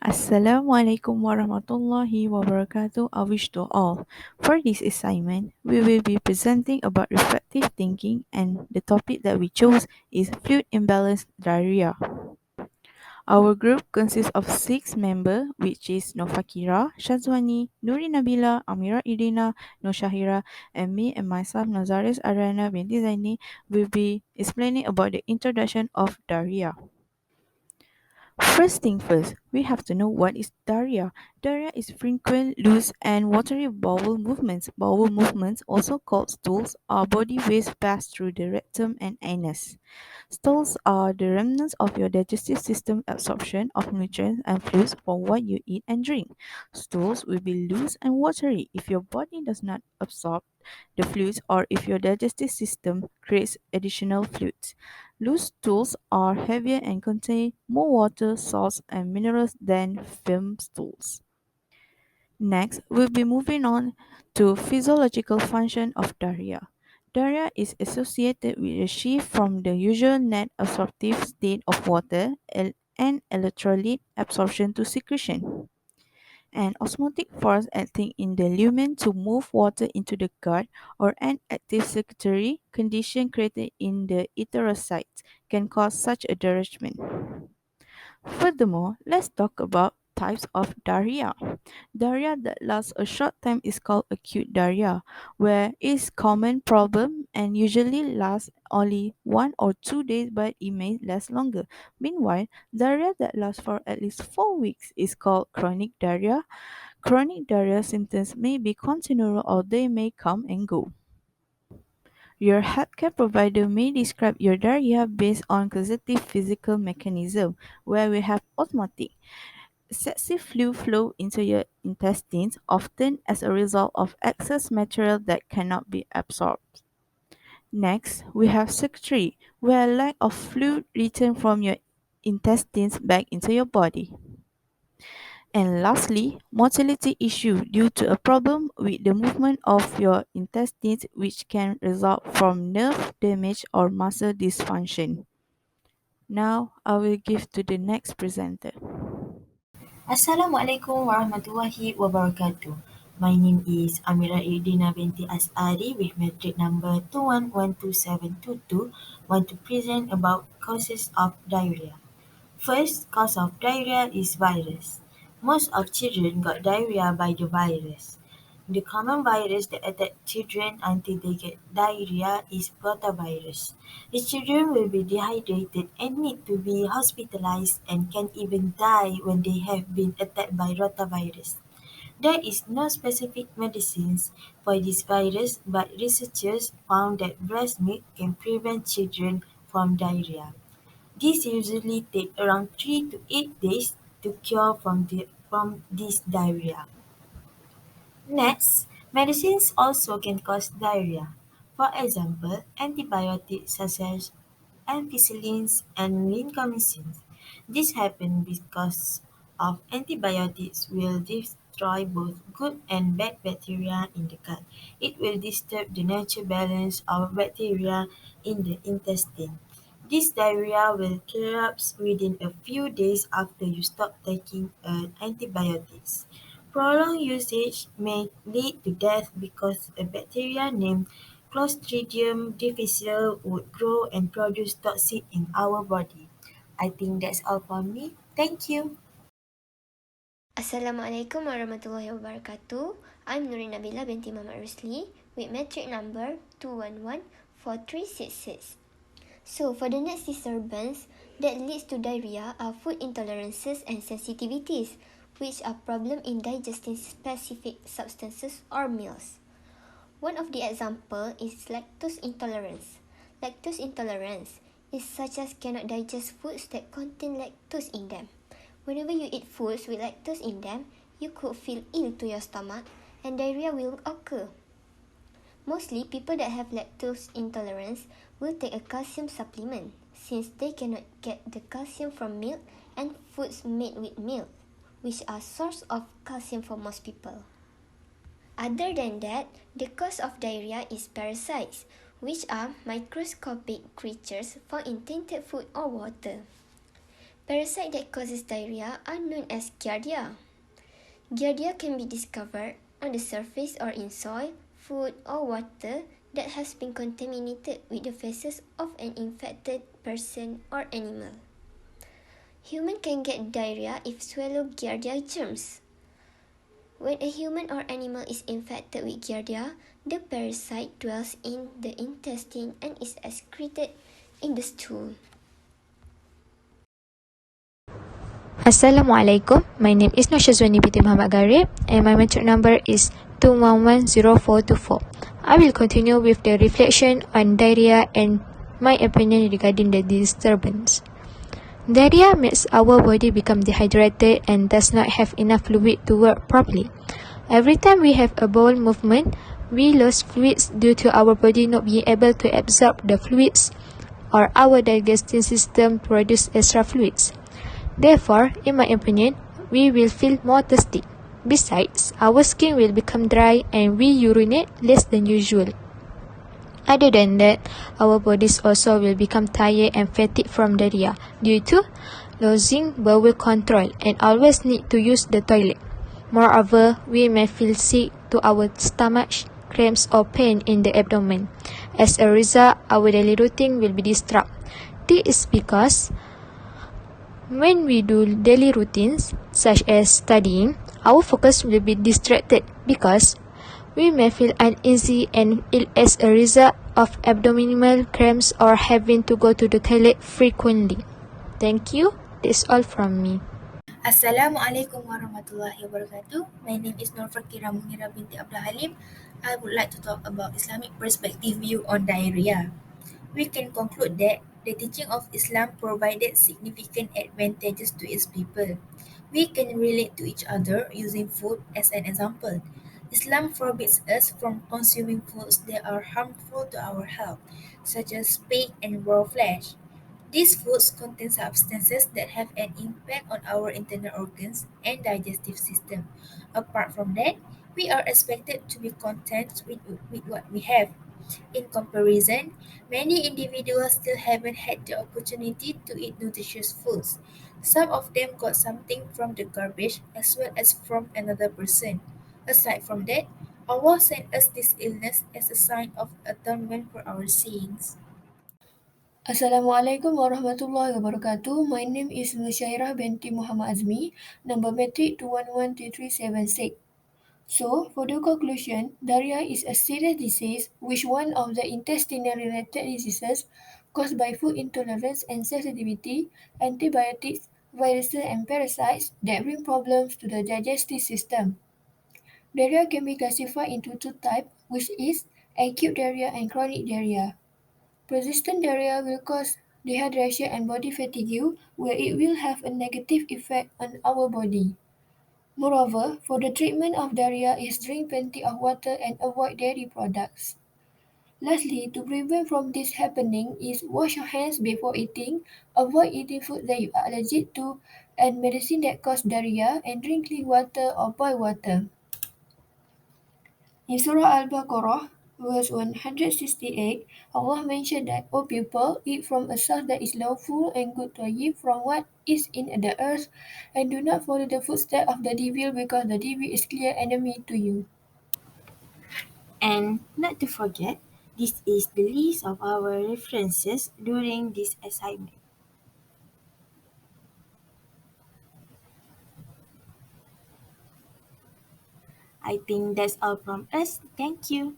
Assalamualaikum warahmatullahi wabarakatuh. I wish to all. For this assignment, we will be presenting about reflective thinking, and the topic that we chose is fluid imbalance diarrhea. Our group consists of 6 members, which is Nofakira, Shazwani, Nuri Nabila, Amira Irina, Noshahira, and me and myself, Nazaris Arana binti Zaini, will be explaining about the introduction of diarrhea. First thing first, we have to know what is diarrhea. Diarrhea is frequent, loose, and watery bowel movements. Bowel movements, also called stools, are body waste passed through the rectum and anus. Stools are the remnants of your digestive system absorption of nutrients and fluids from what you eat and drink. Stools will be loose and watery if your body does not absorb the fluids or if your digestive system creates additional fluids. Loose stools are heavier and contain more water, salts, and minerals than firm stools. Next, we'll be moving on to physiological function of diarrhea. Diarrhea is associated with a shift from the usual net absorptive state of water and electrolyte absorption to secretion. An osmotic force acting in the lumen to move water into the gut or an active secretory condition created in the erythrocytes can cause such a derangement. Furthermore, let's talk about types of diarrhea. Diarrhea that lasts a short time is called acute diarrhea, where it is common problem and usually lasts only 1 or 2 days, but it may last longer. Meanwhile, diarrhea that lasts for at least 4 weeks is called chronic diarrhea. Chronic diarrhea symptoms may be continual or they may come and go. Your healthcare provider may describe your diarrhea based on causative physical mechanism, where we have osmotic. Excessive fluid flow into your intestines, often as a result of excess material that cannot be absorbed. Next, we have secretory, where lack of fluid return from your intestines back into your body. And lastly, motility issue due to a problem with the movement of your intestines, which can result from nerve damage or muscle dysfunction. Now I will give to the next presenter. Assalamualaikum warahmatullahi wabarakatuh. My name is Amira Irdina binti As'ari with metric number 2112722. Want to present about causes of diarrhea. First cause of diarrhea is virus. Most of children got diarrhea by the virus. The common virus that attack children until they get diarrhea is rotavirus. The children will be dehydrated and need to be hospitalized and can even die when they have been attacked by rotavirus. There is no specific medicines for this virus, but researchers found that breast milk can prevent children from diarrhea. This usually takes around 3 to 8 days to cure from this diarrhea. Next, medicines also can cause diarrhea. For example, antibiotics such as ampicillins and lincomycin. This happens because of antibiotics will destroy both good and bad bacteria in the gut. It will disturb the natural balance of bacteria in the intestine. This diarrhea will clear up within a few days after you stop taking antibiotics. Prolonged usage may lead to death because a bacteria named Clostridium difficile would grow and produce toxin in our body. I think that's all from me. Thank you. Assalamualaikum warahmatullahi wabarakatuh. I'm Nuri Nabila binti Muhammad Rusli with metric number 2114366. So, for the next disturbance that leads to diarrhea are food intolerances and sensitivities, which are problems in digesting specific substances or meals. One of the examples is lactose intolerance. Lactose intolerance is such as cannot digest foods that contain lactose in them. Whenever you eat foods with lactose in them, you could feel ill to your stomach and diarrhea will occur. Mostly, people that have lactose intolerance will take a calcium supplement since they cannot get the calcium from milk and foods made with milk, which are source of calcium for most people. Other than that, the cause of diarrhea is parasites, which are microscopic creatures found in tainted food or water. Parasites that causes diarrhea are known as Giardia. Giardia can be discovered on the surface or in soil, food, or water that has been contaminated with the feces of an infected person or animal. Human can get diarrhea if swallow Giardia germs. When a human or animal is infected with Giardia, the parasite dwells in the intestine and is excreted in the stool. Assalamualaikum. My name is Nur Shazwani binti Muhammad Garib and my metric number is 2110424. I will continue with the reflection on diarrhea and my opinion regarding the disturbance. Diarrhea makes our body become dehydrated and does not have enough fluid to work properly. Every time we have a bowel movement, we lose fluids due to our body not being able to absorb the fluids or our digestive system produce extra fluids. Therefore, in my opinion, we will feel more thirsty. Besides, our skin will become dry and we urinate less than usual. Other than that, our bodies also will become tired and fatigued from diarrhea due to losing bowel control and always need to use the toilet. Moreover, we may feel sick to our stomach, cramps or pain in the abdomen. As a result, our daily routine will be disrupted. This is because when we do daily routines, such as studying, our focus will be distracted because we may feel uneasy and ill as a result of abdominal cramps or having to go to the toilet frequently. Thank you. That's all from me. Assalamualaikum warahmatullahi wabarakatuh. My name is Nur Fakira Munira binti Abdul Halim. I would like to talk about Islamic perspective view on diarrhea. We can conclude that the teaching of Islam provided significant advantages to its people. We can relate to each other using food as an example. Islam forbids us from consuming foods that are harmful to our health, such as pig and raw flesh. These foods contain substances that have an impact on our internal organs and digestive system. Apart from that, we are expected to be content with what we have. In comparison, many individuals still haven't had the opportunity to eat nutritious foods. Some of them got something from the garbage as well as from another person. Aside from that, Allah sent us this illness as a sign of atonement for our sins. Assalamualaikum warahmatullahi wabarakatuh. My name is Nusyairah binti Muhammad Azmi, number metric 2113376. So, for the conclusion, diarrhea is a serious disease which one of the intestinal-related diseases caused by food intolerance and sensitivity, antibiotics, viruses and parasites that bring problems to the digestive system. Diarrhea can be classified into two types, which is acute diarrhea and chronic diarrhea. Persistent diarrhea will cause dehydration and body fatigue, where it will have a negative effect on our body. Moreover, for the treatment of diarrhea is drink plenty of water and avoid dairy products. Lastly, to prevent from this happening is wash your hands before eating, avoid eating food that you are allergic to, and medicine that cause diarrhea, and drink clean water or boiled water. In Surah Al-Baqarah, verse 168, Allah mentioned that, O people, eat from a source that is lawful and good to you from what is in the earth, and do not follow the footsteps of the devil because the devil is clear enemy to you. And not to forget, this is the list of our references during this assignment. I think that's all from us. Thank you.